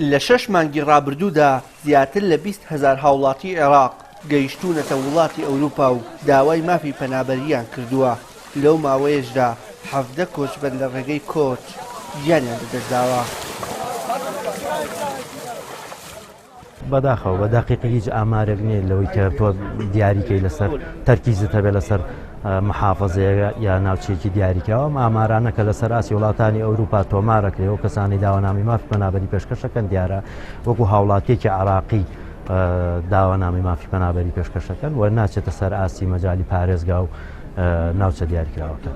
لە 6 مانگی ڕابردوودا زیاتر لە 20,000 هاوڵاتی عێراق گەیشتوونەتە وڵاتی ئەوروپا و داوای مافی پەنابەریان کردووە. لەو ماوەیەشدا 17 کۆچبەر لە ڕێگەی کۆچ گیانیان لەدەستداوە. بەداخەوە بە دەقیقی هیچ ئامارێک نییە لەوەی کە تۆ دیاریکەی لەسەر تەرکیزت هەبێت لەسەر محافەزەیە یا ناوچێکی دیاریکەوە ئامارانە کە لەسەر ئاسی وڵاتانی ئەوروپا تۆمارەکرێەوە کەسانی داوانامی مافی پەنابەری پێشکەشەکەن دیارە وەکو هاوڵاتیەکی عراقی داوانامی مافی پەنابەری پێشکەشەکەن و ناچێتە سەر ئاسی مەجای پارێزگا و ناوچە دیاریکراوەکە.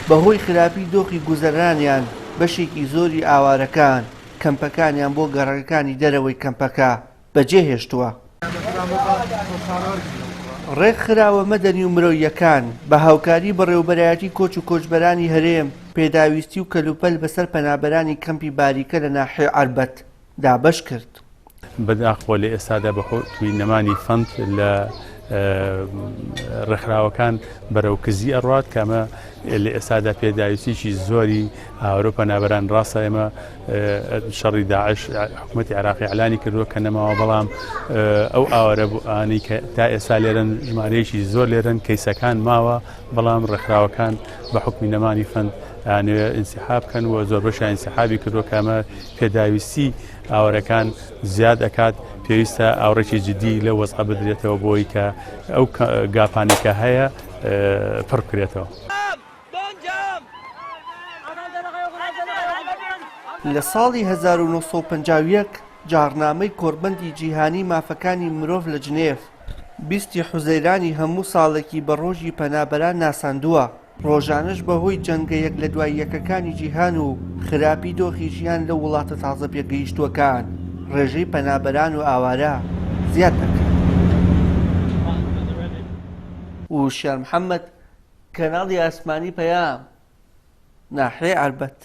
بەهۆی خراپی دۆخی گوزەرانیان بەشێکی زۆری ئاوارەکان کەمپەکانیان بۆ گەڕەکانی دەرەوەی کەمپەکە بەجێهێشتووە. ڕێکخراوە مەدەنی و مرۆییەکان بە هاوکاری بەڕێوەبەرایەتی کۆچ و کۆچبەرانی هەرێم پێداویستی و کەلوپەل بەسەر پەنابەرانی کەمپی باریکە لە ناحیە عەربەت دابەش کرد. بەداخۆ لە ئێستادا بەخۆی نەمانی فەند لە ڕێکخراوەکان بەرەو کزی ئەڕات کەمە لە ئێستادا پێداویستیی زۆری ئەوروپا پەنابەران ڕاستە ئێمە شەڕی داعش حکوومەتی عێراقی ئەعلانی کردووە کە نەماوە بەڵام ئەو ئاوارە بووانی کە تا ئێستا لێرن ژمارەیەکی زۆر لێرن کەیسەکان ماوە بەڵام ڕێکخراوەکان بە حکمی نەمانی فەند یانوێ ئینسیحاب بکەن و زۆر بەشیان ئینسیحابی کردووە کەمە پێداویستی ئاوارەکان زیاد ئەکات پێویستە ئاوڕێکی جدی لە وەزع بدرێتەوە بۆی کە ئەو گاپانی کە هەیە پڕ بکرێتەوە. لە ساڵی 1951 جارنامەی کۆربەندی جیهانی مافەکانی مرۆڤ لە جنێف 20 حوزەیرانی هەموو ساڵێکی بە ڕۆژی پەنابەران ناساندووە. ڕۆژانش بەهۆی جەنگە یەک لە دوای یەکەکانی جیهان و خراپی دۆخی ژیان لە وڵاتە تازە پێگەیشتووەکان ڕێژەی پەنابەران و ئاوارە زیاد دەکات. وشیان محەممەد کەناڵی ئاسمانی پەیام ناحیەی عەربەت.